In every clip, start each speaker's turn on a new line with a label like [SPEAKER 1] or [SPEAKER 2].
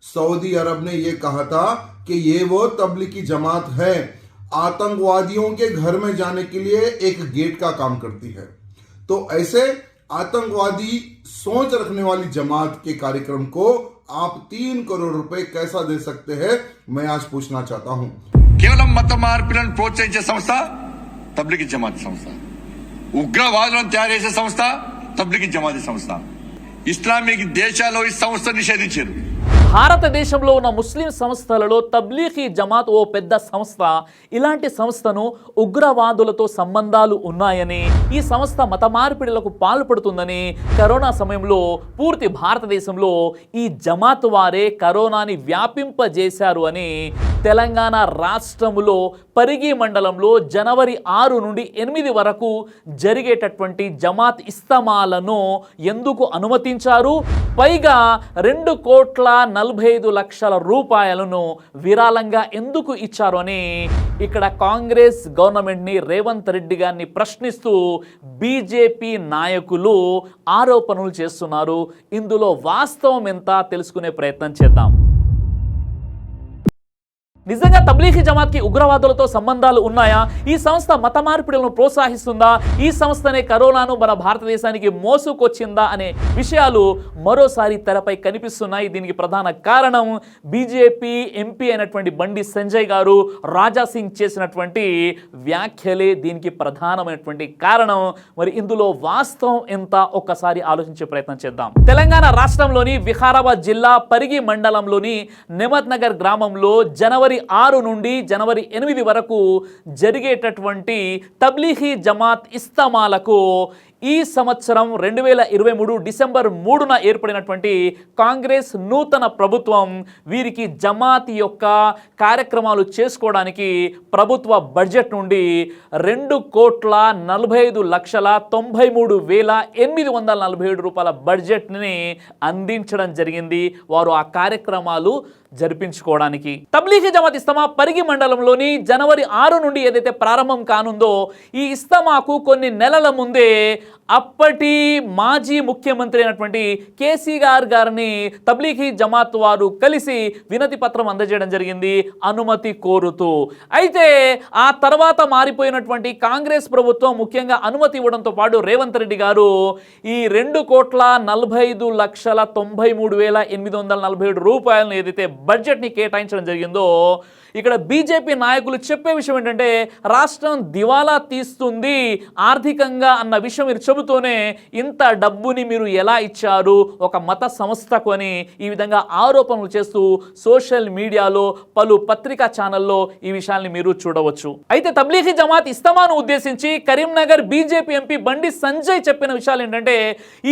[SPEAKER 1] Saudi अरब ने यह कहा था कि ये वो तबलीगी जमात है, आतंकवादियों के घर में जाने के लिए एक गेट का काम करती है। तो ऐसे आतंकवादी सोच रखने वाली जमात के कार्यक्रम को आप 3 करोड़ रुपए कैसा दे सकते हैं, मैं आज पूछना चाहता हूं।
[SPEAKER 2] కేవలం మత మార్పిడులను ప్రోత్సహించే సంస్థ తబ్లిగీ జమాత్ సంస్థ, ఉగ్రవాదులను తయారు చేసే సంస్థ తబ్లిగీ జమాత్ సంస్థ. ఇస్లామిక్ దేశాల్లో ఈ సంస్థ నిషేధించారు.
[SPEAKER 3] భారతదేశంలో ఉన్న ముస్లిం సంస్థలలో తబ్లీగీ జమాత్ ఓ పెద్ద సంస్థ. ఇలాంటి సంస్థను ఉగ్రవాదులతో సంబంధాలు ఉన్నాయని, ఈ సంస్థ మత మార్పిడులకు పాల్పడుతుందని కరోనా సమయంలో పూర్తి భారతదేశంలో ఈ జమాత్ వారే కరోనాని వ్యాపింపజేశారు అని తెలంగాణ రాష్ట్రంలో పరిగి మండలంలో జనవరి 6 నుండి 8 వరకు జరిగేటటువంటి జమాత్ ఇస్తమాలను ఎందుకు అనుమతించారు, పైగా 2,45,00,000 రూపాయలను విరాళంగా ఎందుకు ఇచ్చారు అని ఇక్కడ కాంగ్రెస్ గవర్నమెంట్ని రేవంత్ రెడ్డి గారిని ప్రశ్నిస్తూ బీజేపీ నాయకులు ఆరోపణలు చేస్తున్నారు. ఇందులో వాస్తవం ఎంత తెలుసుకునే ప్రయత్నం చేద్దాం. నిజంగా తబ్లీగీ జమాత్కి ఉగ్రవాదులతో సంబంధాలు ఉన్నాయా? ఈ సంస్థ మత మార్పిడులను ప్రోత్సహిస్తుందా? ఈ సంస్థనే కరోనాను మన భారతదేశానికి మోసుకొచ్చిందా అనే విషయాలు మరోసారి తెరపై కనిపిస్తున్నాయి. దీనికి ప్రధాన కారణం బీజేపీ ఎంపీ అయినటువంటి బండి సంజయ్ గారు, రాజా సింగ్ చేసినటువంటి వ్యాఖ్యలే దీనికి ప్రధానమైనటువంటి కారణం. మరి ఇందులో వాస్తవం ఎంత ఒక్కసారి ఆలోచించే ప్రయత్నం చేద్దాం. తెలంగాణ రాష్ట్రంలోని వికారాబాద్ జిల్లా పరిగి మండలంలోని నెమత్ నగర్ గ్రామంలో జనవరి 6 నుండి జనవరి 8 వరకు జరిగేటటువంటి తబ్లీగీ జమాత్ ఇస్తమాలకు ఈ సంవత్సరం 2023 డిసెంబర్ 3న ఏర్పడినటువంటి కాంగ్రెస్ నూతన ప్రభుత్వం వీరికి జమాత్ యొక్క కార్యక్రమాలు చేసుకోవడానికి ప్రభుత్వ బడ్జెట్ నుండి 2,45,93,847 రూపాయల బడ్జెట్ని అందించడం జరిగింది వారు ఆ కార్యక్రమాలు జరిపించుకోవడానికి. తబ్లీగీ జమాత్ ఇస్తమా పరిగి మండలంలోని జనవరి 6 నుండి ఏదైతే ప్రారంభం కానుందో, ఈ ఇస్తమాకు కొన్ని నెలల ముందే అప్పటి మాజీ ముఖ్యమంత్రి అయినటువంటి కేసీఆర్ గారిని తబ్లీగీ జమాత్ వారు కలిసి వినతి పత్రం అందజేయడం జరిగింది అనుమతి కోరుతూ. అయితే ఆ తర్వాత మారిపోయినటువంటి కాంగ్రెస్ ప్రభుత్వం ముఖ్యంగా అనుమతి ఇవ్వడంతో పాటు రేవంత్ రెడ్డి గారు ఈ 2,45,93,847 రూపాయలను ఏదైతే బడ్జెట్ని కేటాయించడం జరిగిందో, ఇక్కడ బీజేపీ నాయకులు చెప్పే విషయం ఏంటంటే రాష్ట్రం దివాలా తీస్తుంది ఆర్థికంగా అన్న విషయం మీరు చెబుతూనే ఇంత డబ్బుని మీరు ఎలా ఇచ్చారు ఒక మత సంస్థకు అని ఈ విధంగా ఆరోపణలు చేస్తూ సోషల్ మీడియాలో పలు పత్రికా ఛానల్లో ఈ విషయాన్ని మీరు చూడవచ్చు. అయితే తబ్లీగీ జమాత్ ఇస్తమాను ఉద్దేశించి కరీంనగర్ బీజేపీ ఎంపీ బండి సంజయ్ చెప్పిన విషయాలు ఏంటంటే,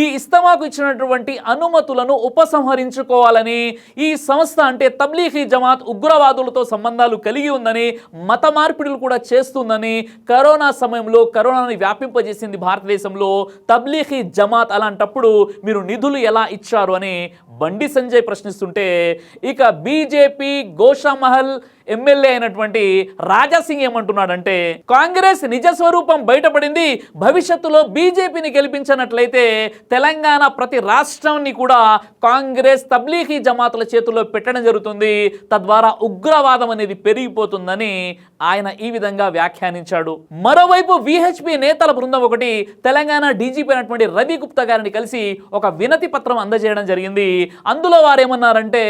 [SPEAKER 3] ఈ ఇస్తమాకు ఇచ్చినటువంటి అనుమతులను ఉపసంహరించుకోవాలని, ఈ సంస్థ అంటే తబ్లీగీ జమాత్ ఉగ్రవాదులతో సంబంధాలు కలిగి ఉందని, మత మార్పిడులు కూడా చేస్తుందని, కరోనా సమయంలో కరోనాని వ్యాపింపజేసింది భారతదేశంలో తబ్లీగీ జమాత్, అలాంటప్పుడు మీరు నిధులు ఎలా ఇచ్చారు అని బండి సంజయ్ ప్రశ్నిస్తుంటే, ఇక బీజేపీ గోషామహల్ ఎమ్మెల్యే అయినటువంటి రాజా సింగ్ ఏమంటున్నాడంటే, కాంగ్రెస్ నిజ స్వరూపం బయటపడింది, భవిష్యత్తులో బీజేపీని గెలిపించినట్లయితే తెలంగాణ ప్రతి రాష్ట్రాన్ని కూడా కాంగ్రెస్ తబ్లీగీ జమాతుల చేతుల్లో పెట్టడం జరుగుతుంది, తద్వారా ఉగ్రవాదం అనేది పెరిగిపోతుందని ఆయన ఈ విధంగా వ్యాఖ్యానించాడు. మరోవైపు విహెచ్పి నేతల బృందం ఒకటి తెలంగాణ డీజీపీ అయినటువంటి రవి గుప్తా గారిని కలిసి ఒక వినతి పత్రం అందజేయడం జరిగింది. అందులో వారు ఏమన్నారంటే,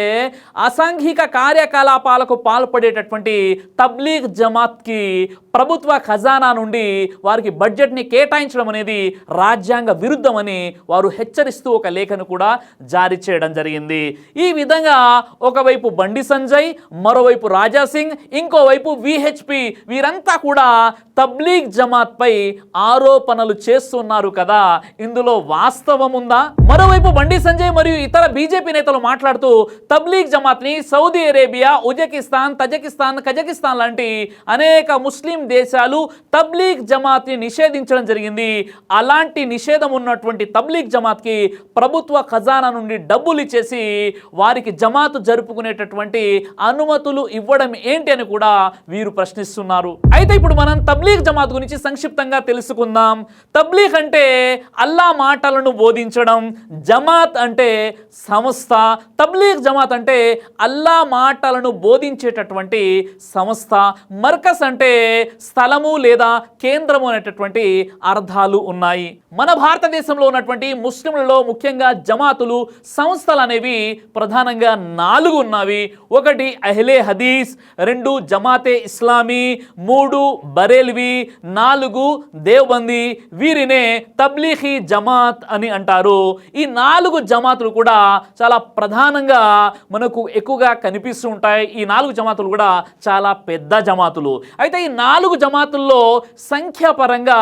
[SPEAKER 3] అసాంఘిక కార్యకలాపాలకు పాల్పడేటటువంటి తబ్లీగ్ జమాత్కి ప్రభుత్వ ఖజానా నుండి వారికి బడ్జెట్ని కేటాయించడం అనేది రాజ్యాంగ విరుద్ధమని వారు హెచ్చరిస్తూ ఒక లేఖను కూడా జారీ చేయడం జరిగింది. ఈ విధంగా ఒకవైపు బండి సంజయ్, మరోవైపు రాజా సింగ్, ఇంకోవైపు విహెచ్పి వీరంతా కూడా తబ్లీగ్ జమాత్ పై ఆరోపణలు చేస్తున్నారు కదా, ఇందులో వాస్తవం ఉందా? మరోవైపు బండి సంజయ్ మరియు ఇతర బీజేపీ నేతలు మాట్లాడుతూ తబ్లీగ్ జమాత్ని Saudi Arabia, Uzbekistan, Tajikistan, Kazakhstan లాంటి అనేక ముస్లిం దేశాలు తబ్లీగ్ జమాత్ని నిషేధించడం జరిగింది. అలాంటి నిషేధం ఉన్నటువంటి తబ్లీగ్ జమాత్కి ప్రభుత్వ ఖజానా నుండి డబ్బులు ఇచ్చేసి వారికి జమాతు జరుపుకునేటటువంటి అనుమతులు ఇవ్వడం ఏంటి అని కూడా వీరు ప్రశ్నిస్తున్నారు. అయితే ఇప్పుడు మనం తబ్లీగ్ జమాత్ గురించి సంక్షిప్తంగా తెలుసుకుందాం. తబ్లీగ్ అంటే అల్లా మాటలను బోధించడం, జమాత్ అంటే సంస్థ. తబ్లీగ్ జమాత్ అంటే అల్లా మాటలను బోధించేటటువంటి సంస్థ. మర్కస్ అంటే స్థలము లేదా కేంద్రము అనేటటువంటి అర్థాలు ఉన్నాయి. మన భారతదేశంలో ఉన్నటువంటి ముస్లింలలో ముఖ్యంగా జమాతులు, సంస్థలు అనేవి ప్రధానంగా 4 ఉన్నవి. 1 అహ్లే హదీస్, 2 జమాతే ఇస్లామీ, 3 బరేల్వి, 4 దేవబందీ. వీరినే తబ్లీగీ జమాత్ అని అంటారు. ఈ 4 జమాతులు కూడా చాలా ప్రధానంగా మనకు ఎక్కువగా కనిపిస్తూ ఉంటాయి. ఈ 4 జమాతులు కూడా చాలా పెద్ద జమాతులు. అయితే ఈ 4 జమాతుల్లో సంఖ్యాపరంగా,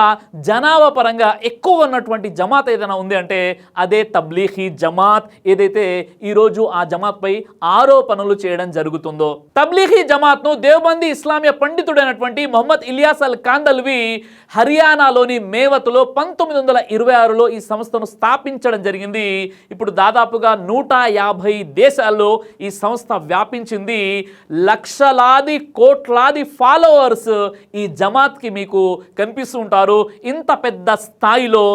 [SPEAKER 3] జనాభా పరంగా ఎక్కువ ఉన్నటువంటి జమాత్ ఏదైనా ఉంది అంటే అదే తబ్లీగీ జమాత్. ఏదైతే ఈరోజు ఆ జమాత్ పై ఆరోపణలు చేయడం జరుగుతుందో, తబ్లీగీ జమాత్ను దేవబందీ ఇస్లామియా పండితుడైనటువంటి మొహమ్మద్ ఇలియాస్ అల్ కాందల్వి హర్యానాలోని మేవత్లో 1926లో ఈ సంస్థను స్థాపించడం జరిగింది. ఇప్పుడు దాదాపుగా 150 దేశాల్లో ఈ సంస్థ వ్యాపించింది. లక్షలాది కోట్లాది ఫాలోవర్స్ ఈ జమాత్కి మీకు కనిపిస్తూ ఉంటారు. ఇంత పెద్ద స్థాయిలో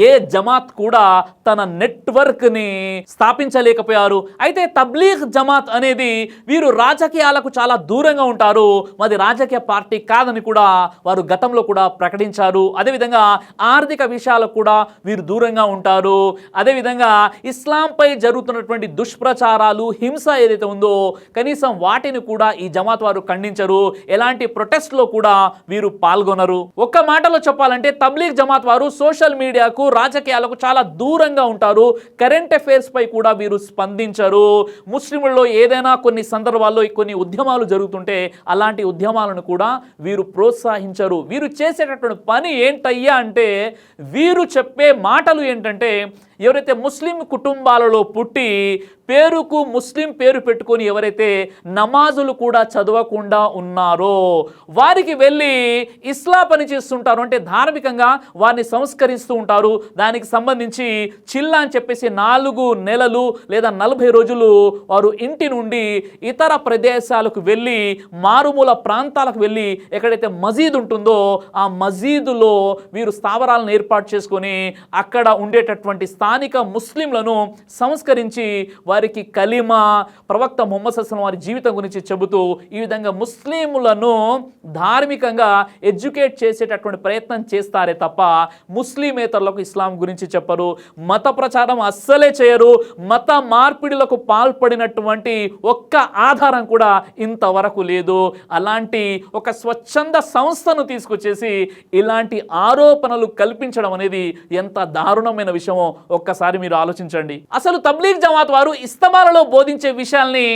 [SPEAKER 3] ఏ జమాత్ కూడా తన నెట్వర్క్ని స్థాపించలేకపోయారు. అయితే తబ్లీగ్ జమాత్ అనేది వీరు రాజకీయాలకు చాలా దూరంగా ఉంటారు. మాది రాజకీయ పార్టీ కాదని కూడా వారు గతంలో కూడా ప్రకటించారు. అదేవిధంగా ఆర్థిక విషయాలకు కూడా వీరు దూరంగా ఉంటారు. అదేవిధంగా ఇస్లాంపై జరుగుతున్నటువంటి దుష్ప్రచారాలు, హింస ఏదైతే ఉందో కనీసం వాటిని కూడా ఈ జమాత్ వారు ఖండించరు. ఎలాంటి ప్రొటెస్ట్లో కూడా వీరు పాల్గొనరు. ఒక్క మాటలో చెప్పాలంటే తబ్లీగ్ జమాత్ వారు సోషల్ మీడియాకు, రాజకీయాలకు చాలా దూరంగా ఉంటారు. కరెంట్ అఫైర్స్ పై కూడా వీరు స్పందించరు. ముస్లింలలో ఏదైనా కొన్ని సందర్భాల్లో కొన్ని ఉద్యమాలు జరుగుతుంటే అలాంటి ఉద్యమాలను కూడా వీరు ప్రోత్సహించరు. వీరు చేసేటటువంటి పని ఏంటయ్యా అంటే, వీరు చెప్పే మాటలు ఏంటంటే, ఎవరైతే ముస్లిం కుటుంబాలలో పుట్టి పేరుకు ముస్లిం పేరు పెట్టుకొని ఎవరైతే నమాజులు కూడా చదవకుండా ఉన్నారో వారికి వెళ్ళి ఇస్లా పని చేస్తుంటారు. అంటే ధార్మికంగా వారిని సంస్కరిస్తూ ఉంటారు. దానికి సంబంధించి చిల్లా అని చెప్పేసి 4 నెలలు లేదా 40 రోజులు వారు ఇంటి నుండి ఇతర ప్రదేశాలకు వెళ్ళి, మారుమూల ప్రాంతాలకు వెళ్ళి, ఎక్కడైతే మసీద్ ఉంటుందో ఆ మసీదులో వీరు స్థావరాలను ఏర్పాటు చేసుకొని అక్కడ ఉండేటటువంటి స్థానిక ముస్లింలను సంస్కరించి వారికి కలిమా, ప్రవక్త ముహమ్మద్ సల్లల్లాహు అలైహి వసల్లం వారి జీవితం గురించి చెబుతూ ఈ విధంగా ముస్లింలను ధార్మికంగా ఎడ్యుకేట్ చేసేటటువంటి ప్రయత్నం చేస్తారే తప్ప ముస్లిమేతరులకు ఇస్లాం గురించి చెప్పరు. మత ప్రచారం అస్సలే చేయరు. మత మార్పిడులకు పాల్పడినటువంటి ఒక్క ఆధారం కూడా ఇంతవరకు లేదు. అలాంటి ఒక స్వచ్ఛంద సంస్థను తీసుకొచ్చేసి ఇలాంటి ఆరోపణలు కల్పించడం అనేది ఎంత దారుణమైన విషయమో ఒక్కసారి మీరు ఆలోచించండి. అసలు తబ్లీగ్ జమాత్ వారు ఇస్తమాలలో బోధించే విషయాల్ని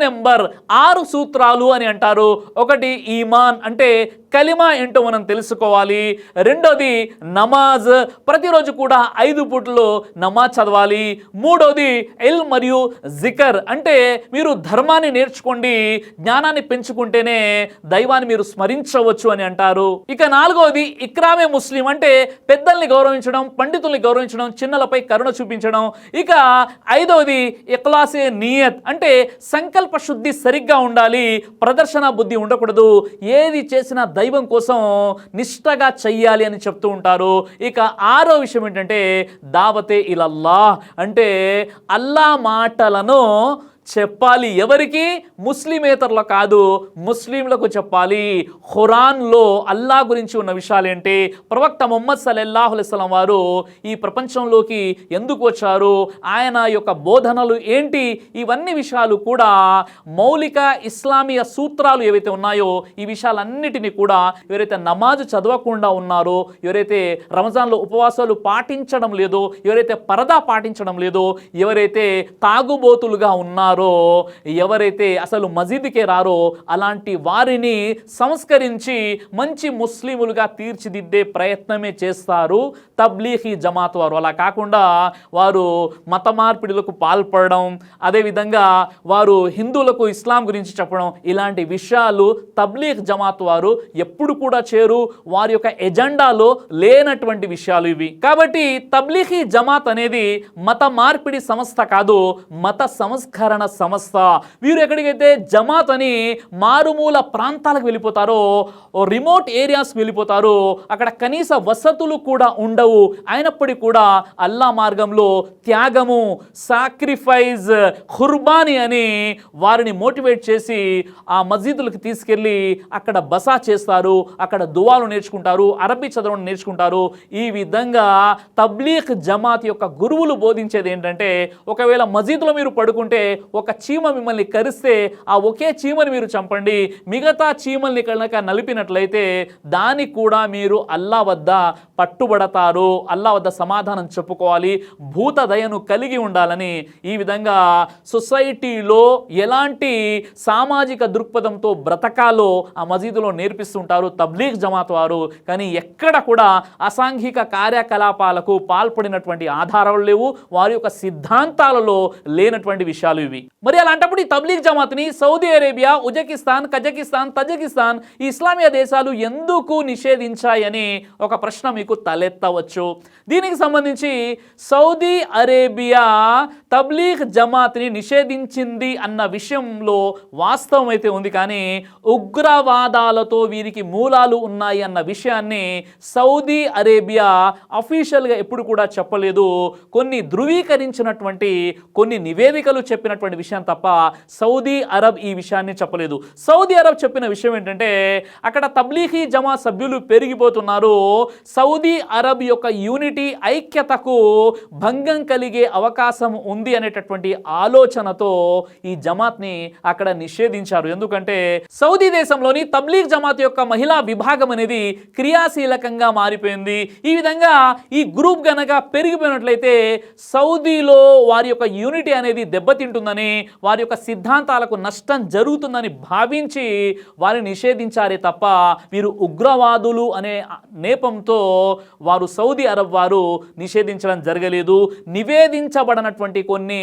[SPEAKER 3] నెంబర్ 6 సూత్రాలు అని అంటారు. 1 ఈమాన్ అంటే కలిమా ఏంటో మనం తెలుసుకోవాలి. 2ది నమాజ్, ప్రతిరోజు కూడా 5 పూటలు నమాజ్ చదవాలి. 3వది ఇల్మ్ మరియు జికర్ అంటే మీరు ధర్మాన్ని నేర్చుకోండి, జ్ఞానాన్ని పెంచుకుంటేనే దైవాన్ని మీరు స్మరించవచ్చు అని అంటారు. ఇక 4వది ఇక్రామే ముస్లిం అంటే పెద్దల్ని గౌరవించడం, పండితుల్ని గౌరవించడం, చిన్నలపై కరుణ చూపించడం. ఇక 5వది ఇఖ్లాసే నియత్ అంటే సంకల్ప శుద్ధి సరిగ్గా ఉండాలి, ప్రదర్శన బుద్ధి ఉండకూడదు, ఏది చేసినా దైవం కోసం నిష్టగా చెయ్యాలి అని చెప్తూ ఉంటారు. ఇక 6వ విషయం ఏంటంటే దావతే ఇలల్లాహ్ అంటే అల్లా మాటలను చెప్పాలి. ఎవరికి? ముస్లిమేతరులు కాదు, ముస్లింలకు చెప్పాలి. ఖురాన్లో అల్లా గురించి ఉన్న విషయాలు ఏంటి, ప్రవక్త ముహమ్మద్ సల్లల్లాహు అలైహి వసల్లం వారు ఈ ప్రపంచంలోకి ఎందుకు వచ్చారు, ఆయన యొక్క బోధనలు ఏంటి, ఇవన్నీ విషయాలు కూడా మౌలిక ఇస్లామీయ సూత్రాలు ఏవైతే ఉన్నాయో ఈ విషయాలన్నిటినీ కూడా ఎవరైతే నమాజు చదవకుండా ఉన్నారో, ఎవరైతే రంజాన్లో ఉపవాసాలు పాటించడం లేదో, ఎవరైతే పరదా పాటించడం లేదో, ఎవరైతే తాగుబోతులుగా ఉన్నారో, ఉంటారో, ఎవరైతే అసలు మసీదుకే రారో అలాంటి వారిని సంస్కరించి మంచి ముస్లిములుగా తీర్చిదిద్దే ప్రయత్నమే చేస్తారు తబ్లీగీ జమాత్ వారు. అలా కాకుండా వారు మత మార్పిడులకు పాల్పడడం, అదేవిధంగా వారు హిందువులకు ఇస్లాం గురించి చెప్పడం, ఇలాంటి విషయాలు తబ్లీగ్ జమాత్ వారు ఎప్పుడు కూడా చేరు. వారి యొక్క ఎజెండాలో లేనటువంటి విషయాలు ఇవి. కాబట్టి తబ్లీగీ జమాత్ అనేది మత మార్పిడి సంస్థ కాదు, మత సంస్కరణ సంస్థ. వీరు ఎక్కడికైతే జమాత్ అని మారుమూల ప్రాంతాలకు వెళ్ళిపోతారో, రిమోట్ ఏరియాస్ వెళ్ళిపోతారో, అక్కడ కనీస వసతులు కూడా ఉండవు. అయినప్పటికీ కూడా అల్లా మార్గంలో త్యాగము, సాక్రిఫైస్, ఖుర్బానీ అని వారిని మోటివేట్ చేసి ఆ మస్జిదులకు తీసుకెళ్ళి అక్కడ బసా చేస్తారు, అక్కడ దువాలు నేర్చుకుంటారు, అరబీ చదవడం నేర్చుకుంటారు. ఈ విధంగా తబ్లీగ్ జమాత్ యొక్క గురువులు బోధించేది ఏంటంటే, ఒకవేళ మస్జిద్లో మీరు పడుకుంటే ఒక చీమ మిమ్మల్ని కరిస్తే ఆ ఒకే చీమని మీరు చంపండి, మిగతా చీమల్ని కనుక నలిపినట్లయితే దానికి కూడా మీరు అల్లా వద్ద పట్టుబడతారు, అల్లా వద్ద సమాధానం చెప్పుకోవాలి, భూత దయను కలిగి ఉండాలని ఈ విధంగా సొసైటీలో ఎలాంటి సామాజిక దృక్పథంతో బ్రతకాలో ఆ మసీదులో నేర్పిస్తుంటారు తబ్లీగ్ జమాత్ వారు. కానీ ఎక్కడ కూడా అసాంఘిక కార్యకలాపాలకు పాల్పడినటువంటి ఆధారాలు లేవు, వారి యొక్క సిద్ధాంతాలలో లేనటువంటి విషయాలు ఇవి. మరి అలాంటప్పుడు ఈ తబ్లీగ్ జమాత్ని Saudi Arabia, Uzbekistan, Kazakhstan, Tajikistan ఈ ఇస్లామియా దేశాలు ఎందుకు నిషేధించాయని ఒక ప్రశ్న మీకు తలెత్తవచ్చు. దీనికి సంబంధించి సౌదీ అరేబియా తబ్లీగ్ జమాత్ని నిషేధించింది అన్న విషయంలో వాస్తవం అయితే ఉంది, కానీ ఉగ్రవాదాలతో వీరికి మూలాలు ఉన్నాయి అన్న విషయాన్ని సౌదీ అరేబియా అఫీషియల్గా ఎప్పుడు కూడా చెప్పలేదు. కొన్ని ధృవీకరించినటువంటి కొన్ని నివేదికలు చెప్పినటువంటి విషయం తప్ప సౌదీ అరబ్ ఈ విషయాన్ని చెప్పలేదు. సౌదీ అరబ్ చెప్పిన విషయం ఏంటంటే, అక్కడ తబ్లీగీ జమాత్ సభ్యులు పెరిగిపోతున్నారు, సౌదీ అరబ్ యొక్క యూనిటీ, ఐక్యతకు భంగం కలిగే అవకాశం ఉంది అనేటటువంటి ఆలోచనతో ఈ జమాత్ని అక్కడ నిషేధించారు. ఎందుకంటే సౌదీ దేశంలోని తబ్లీగ్ జమాత్ యొక్క మహిళా విభాగం అనేది క్రియాశీలకంగా మారిపోయింది. ఈ విధంగా ఈ గ్రూప్ గనక పెరిగిపోయినట్లయితే సౌదీలో వారి యొక్క యూనిటీ అనేది దెబ్బతింటుందని, వారి యొక్క సిద్ధాంతాలకు నష్టం జరుగుతుందని భావించి వారిని నిషేధించారే తప్ప వీరు ఉగ్రవాదులు అనే నేపంతో వారు సౌదీ అరబ్ వారు నిషేధించడం జరగలేదు. నివేదించబడినటువంటి కొన్ని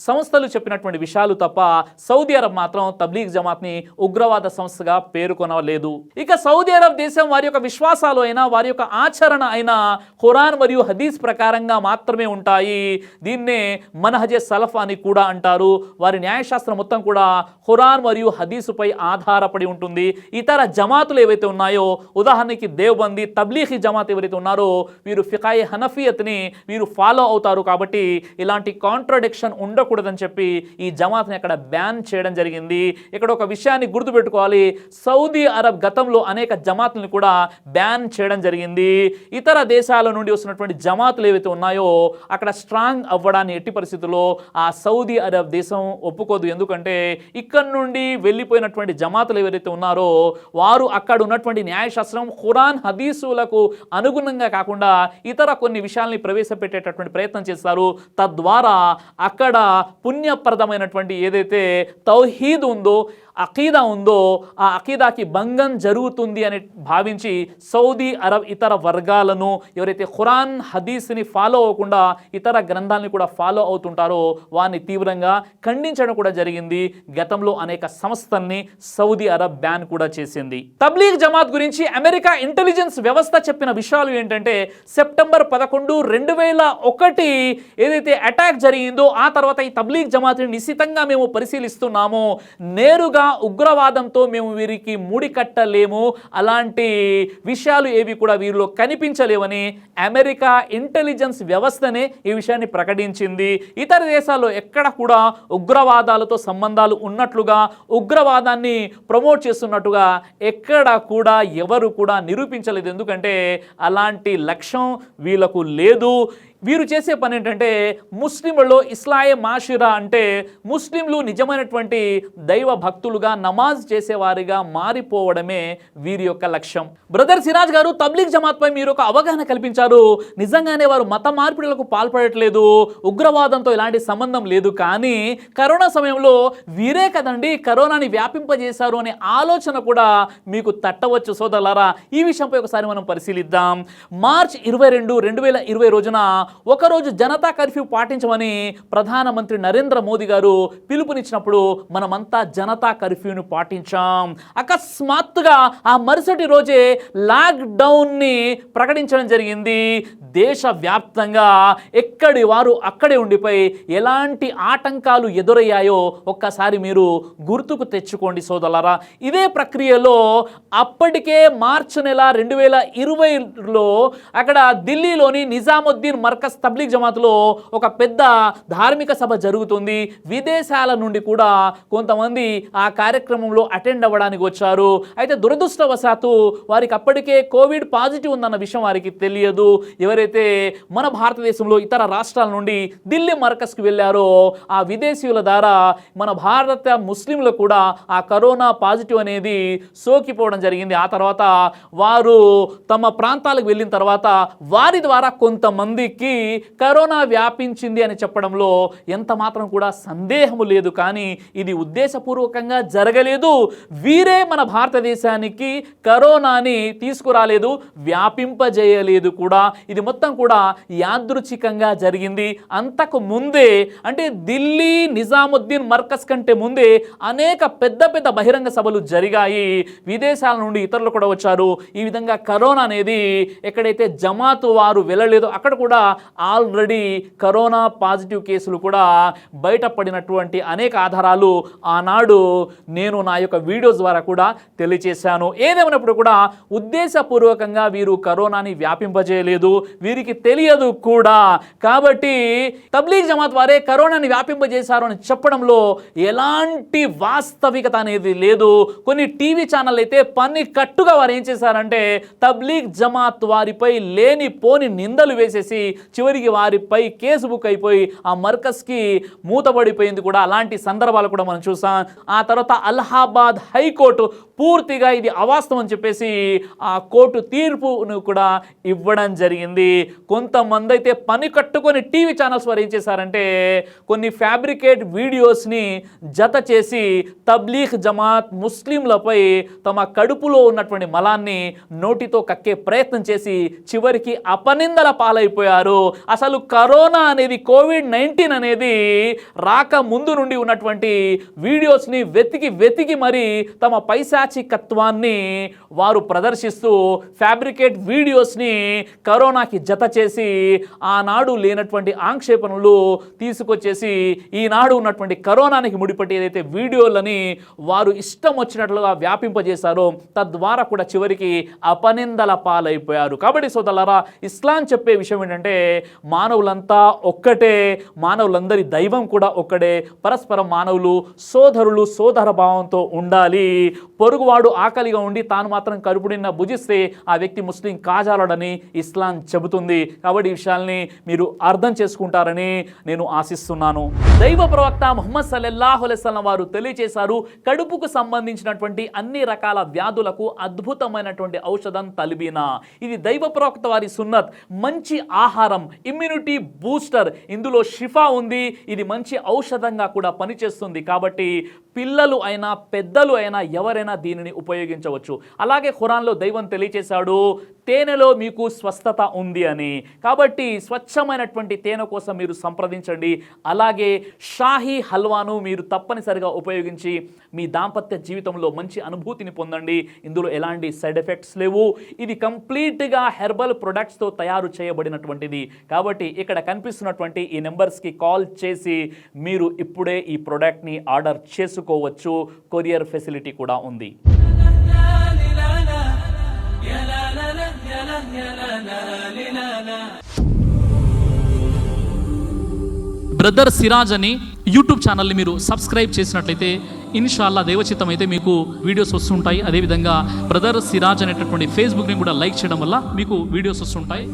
[SPEAKER 3] సంస్థలు చెప్పినటువంటి విషయాలు తప్ప సౌదీ అరబ్ మాత్రం తబ్లీగ్ జమాత్ని ఉగ్రవాద సంస్థగా పేర్కొనలేదు. ఇక సౌదీ అరబ్ దేశం వారి యొక్క విశ్వాసాలు అయినా వారి యొక్క ఆచరణ అయినా ఖురాన్ మరియు హదీస్ ప్రకారంగా మాత్రమే ఉంటాయి. దీన్నే మనహజే సలఫ్ అని కూడా అంటారు. వారి న్యాయశాస్త్రం మొత్తం కూడా ఖురాన్ మరియు హదీసుపై ఆధారపడి ఉంటుంది. ఇతర జమాతులు ఏవైతే ఉన్నాయో, ఉదాహరణకి దేవబంది, తబ్లీగీ జమాత్ ఎవరైతే ఉన్నారో వీరు ఫికాయే హనఫియత్ని వీరు ఫాలో అవుతారు. కాబట్టి ఇలాంటి కాంట్రడిక్షన్ ఉండకూడదని చెప్పి ఈ జమాత్ని అక్కడ బ్యాన్ చేయడం జరిగింది. ఇక్కడ ఒక విషయాన్ని గుర్తుపెట్టుకోవాలి, సౌదీ అరబ్ గతంలో అనేక జమాతులను కూడా బ్యాన్ చేయడం జరిగింది. ఇతర దేశాల నుండి వస్తున్నటువంటి జమాతులు ఏవైతే ఉన్నాయో అక్కడ స్ట్రాంగ్ అవ్వడాన్ని ఎట్టి పరిస్థితుల్లో ఆ సౌదీ అరబ్ దేశం ఒప్పుకోదు. ఎందుకంటే ఇక్కడ నుండి వెళ్ళిపోయినటువంటి జమాతులు ఎవరైతే ఉన్నారో వారు అక్కడ ఉన్నటువంటి న్యాయశాస్త్రం ఖురాన్ హదీసులకు అనుగుణంగా కాకుండా ఇతర కొన్ని విషయాల్ని ప్రవేశపెట్టేటటువంటి ప్రయత్నం చేస్తారు. తద్వారా అక్కడ పుణ్యప్రదమైనటువంటి ఏదైతే తౌహీద్ ఉందో, అకీదా ఉందో ఆ అకీదాకి భంగం జరుగుతుంది అని భావించి సౌదీ అరబ్ ఇతర వర్గాలను ఎవరైతే ఖురాన్ హదీస్ని ఫాలో అవ్వకుండా ఇతర గ్రంథాలని కూడా ఫాలో అవుతుంటారో వారిని తీవ్రంగా ఖండించడం కూడా జరిగింది. గతంలో అనేక సంస్థల్ని సౌదీ అరబ్ బ్యాన్ కూడా చేసింది. తబ్లీగ్ జమాత్ గురించి అమెరికా ఇంటెలిజెన్స్ వ్యవస్థ చెప్పిన విషయాలు ఏంటంటే, సెప్టెంబర్ 11, 2001 ఏదైతే అటాక్ జరిగిందో ఆ తర్వాత ఈ తబ్లీగ్ జమాత్ని నిశితంగా మేము పరిశీలిస్తున్నాము, నేరుగా ఉగ్రవాదంతో మేము వీరికి ముడికట్టలేము, అలాంటి విషయాలు ఏవి కూడా వీరిలో కనిపించలేవని అమెరికా ఇంటెలిజెన్స్ వ్యవస్థనే ఈ విషయాన్ని ప్రకటించింది. ఇతర దేశాల్లో ఎక్కడ కూడా ఉగ్రవాదాలతో సంబంధాలు ఉన్నట్లుగా, ఉగ్రవాదాన్ని ప్రమోట్ చేస్తున్నట్టుగా ఎక్కడ కూడా ఎవరు కూడా నిరూపించలేదు. ఎందుకంటే అలాంటి లక్ష్యం వీళ్ళకు లేదు. వీరు చేసే పని ఏంటంటే ముస్లింలలో ఇస్లాయే మాషిరా అంటే ముస్లింలు నిజమైనటువంటి దైవ భక్తులుగా నమాజ్ చేసేవారిగా మారిపోవడమే వీరి యొక్క లక్ష్యం. బ్రదర్ సిరాజ్ గారు తబ్లీగ్ జమాత్ పై మీరు ఒక అవగాహన కల్పించారు. నిజంగానే వారు మత మార్పిడులకు పాల్పడట్లేదు, ఉగ్రవాదంతో ఎలాంటి సంబంధం లేదు. కానీ కరోనా సమయంలో వీరే కదండి కరోనాని వ్యాపింపజేశారు అనే ఆలోచన కూడా మీకు తట్టవచ్చు సోదరులారా. ఈ విషయంపై ఒకసారి మనం పరిశీలిద్దాం. మార్చ్ 22, 2020 రోజున ఒకరోజు జనతా కర్ఫ్యూ పాటించమని ప్రధానమంత్రి నరేంద్ర మోదీ గారు పిలుపునిచ్చినప్పుడు మనమంతా జనతా కర్ఫ్యూని పాటించాం. అకస్మాత్తుగా ఆ మరుసటి రోజే లాక్డౌన్ని ప్రకటించడం జరిగింది. దేశవ్యాప్తంగా ఎక్కడి వారు అక్కడే ఉండిపోయి ఎలాంటి ఆటంకాలు ఎదురయ్యాయో ఒక్కసారి మీరు గుర్తుకు తెచ్చుకోండి సోదరులారా. ఇదే ప్రక్రియలో అప్పటికే మార్చి నెల 2020లో అక్కడ ఢిల్లీలోని నిజాముద్దీన్ మర్కజ్ తబ్లీగ్ జమాత్లో ఒక పెద్ద ధార్మిక సభ జరుగుతుంది. విదేశాల నుండి కూడా కొంతమంది ఆ కార్యక్రమంలో అటెండ్ అవ్వడానికి వచ్చారు. అయితే దురదృష్టవశాత్తు వారికి అప్పటికే కోవిడ్ పాజిటివ్ ఉందన్న విషయం వారికి తెలియదు. ఎవరైతే మన భారతదేశంలో ఇతర రాష్ట్రాల నుండి ఢిల్లీ మర్కజ్కి వెళ్ళారో ఆ విదేశీయుల ద్వారా మన భారత ముస్లింలు కూడా ఆ కరోనా పాజిటివ్ అనేది సోకిపోవడం జరిగింది. ఆ తర్వాత వారు తమ ప్రాంతాలకు వెళ్ళిన తర్వాత వారి ద్వారా కొంతమందికి కరోనా వ్యాపించింది అని చెప్పడంలో ఎంత మాత్రం కూడా సందేహము లేదు. కానీ ఇది ఉద్దేశపూర్వకంగా జరగలేదు. వీరే మన భారతదేశానికి కరోనాని తీసుకురాలేదు, వ్యాపింపజేయలేదు కూడా. ఇది మొత్తం కూడా యాదృచ్ఛికంగా జరిగింది. అంతకు ముందే అంటే ఢిల్లీ నిజాముద్దీన్ మర్కజ్ కంటే ముందే అనేక పెద్ద పెద్ద బహిరంగ సభలు జరిగాయి. విదేశాల నుండి ఇతరులు కూడా వచ్చారు. ఈ విధంగా కరోనా అనేది ఎక్కడైతే జమాత్ వారు వెళ్ళలేదో అక్కడ కూడా ఆల్రెడీ కరోనా పాజిటివ్ కేసులు కూడా బయటపడినటువంటి అనేక ఆధారాలు ఆనాడు నేను నా యొక్క వీడియోస్ ద్వారా కూడా తెలియచేశాను. ఏదేమైనప్పుడు కూడా ఉద్దేశపూర్వకంగా వీరు కరోనాని వ్యాపింపజేయలేదు, వీరికి తెలియదు కూడా. కాబట్టి తబ్లీగ్ జమాత్ వారే కరోనాని వ్యాపింపజేశారు అని చెప్పడంలో ఎలాంటి వాస్తవికత అనేది లేదు. కొన్ని టీవీ ఛానల్ అయితే పని కట్టుగా వారు ఏం చేశారంటే తబ్లీగ్ జమాత్ వారిపై లేని పోని నిందలు వేసేసి చివరికి వారిపై కేసు బుక్ అయిపోయి ఆ మర్కజ్కి మూతబడిపోయింది కూడా. అలాంటి సందర్భాలు కూడా మనం చూసాం. ఆ తర్వాత అలహాబాద్ హైకోర్టు పూర్తిగా ఇది అవాస్తవం అని చెప్పేసి ఆ కోర్టు తీర్పును కూడా ఇవ్వడం జరిగింది. కొంతమంది అయితే పని కట్టుకొని టీవీ ఛానల్స్ వారు ఏం చేశారంటే కొన్ని ఫ్యాబ్రికేట్ వీడియోస్ని జత చేసి తబ్లీగ్ జమాత్ ముస్లింలపై తమ కడుపులో ఉన్నటువంటి మలాన్ని నోటితో కక్కే ప్రయత్నం చేసి చివరికి అపనిందల పాలైపోయారు. అసలు కరోనా అనేది కోవిడ్-19 అనేది రాక ముందు నుండి ఉన్నటువంటి వీడియోస్ని వెతికి మరి తమ పైశాచికత్వాన్ని వారు ప్రదర్శిస్తూ ఫ్యాబ్రికేట్ వీడియోస్ని కరోనాకి జత చేసి ఆనాడు లేనటువంటి ఆక్షేపణలు తీసుకొచ్చేసి ఈనాడు ఉన్నటువంటి కరోనానికి ముడిపట్టి ఏదైతే వీడియోలని వారు ఇష్టం వచ్చినట్లుగా వ్యాపింపజేశారో తద్వారా కూడా చివరికి అపనిందల పాలైపోయారు. కాబట్టి సోదరులారా, ఇస్లాం చెప్పే విషయం ఏంటంటే మానవులంతా ఒక్కటే, మానవులందరి దైవం కూడా ఒక్కడే, పరస్పరం మానవులు సోదరులు సోదర భావంతో ఉండాలి. పొరుగువాడు ఆకలిగా ఉండి తాను మాత్రం కడుపునిన్న భుజిస్తే ఆ వ్యక్తి ముస్లిం కాజాలడని ఇస్లాం చెబుతుంది. కాబట్టి ఈ విషయాల్ని మీరు అర్థం చేసుకుంటారని నేను ఆశిస్తున్నాను. దైవ ప్రవక్త ముహమ్మద్ సల్లల్లాహు అలైహి వసల్లం వారు తెలియజేశారు, కడుపుకు సంబంధించినటువంటి అన్ని రకాల వ్యాధులకు అద్భుతమైనటువంటి ఔషధం తల్బీనా. ఇది దైవ ప్రవక్త వారి సున్నత్. మంచి ఆహారం, ఇమ్యూనిటీ బూస్టర్, ఇందులో షిఫా ఉంది. ఇది మంచి ఔషధంగా కూడా పనిచేస్తుంది. కాబట్టి పిల్లలు అయినా పెద్దలు అయినా ఎవరైనా దీనిని ఉపయోగించవచ్చు. అలాగే ఖురాన్లో దైవం తెలియజేశాడు, తేనెలో మీకు స్వస్థత ఉంది అని. కాబట్టి స్వచ్ఛమైనటువంటి తేనె కోసం మీరు సంప్రదించండి. అలాగే షాహీ హల్వాను మీరు తప్పనిసరిగా ఉపయోగించి మీ దాంపత్య జీవితంలో మంచి అనుభూతిని పొందండి. ఇందులో ఎలాంటి సైడ్ ఎఫెక్ట్స్ లేవు. ఇది కంప్లీట్గా హెర్బల్ ప్రొడక్ట్స్తో తయారు చేయబడినటువంటిది. కాబట్టి ఇక్కడ కనిపిస్తున్నటువంటి ఈ నెంబర్స్కి కాల్ చేసి మీరు ఇప్పుడే ఈ ప్రోడక్ట్ని ఆర్డర్ చేసుకోవచ్చు. కొరియర్ ఫెసిలిటీ కూడా ఉంది. బ్రదర్ సిరాజ్ అని యూట్యూబ్ ఛానల్ని మీరు సబ్స్క్రైబ్ చేసినట్లయితే ఇన్షాల్లా దైవచిత్తం అయితే మీకు వీడియోస్ వస్తుంటాయి. అదేవిధంగా బ్రదర్ సిరాజ్ అనేటటువంటి ఫేస్బుక్ని కూడా లైక్ చేయడం వల్ల మీకు వీడియోస్ వస్తుంటాయి.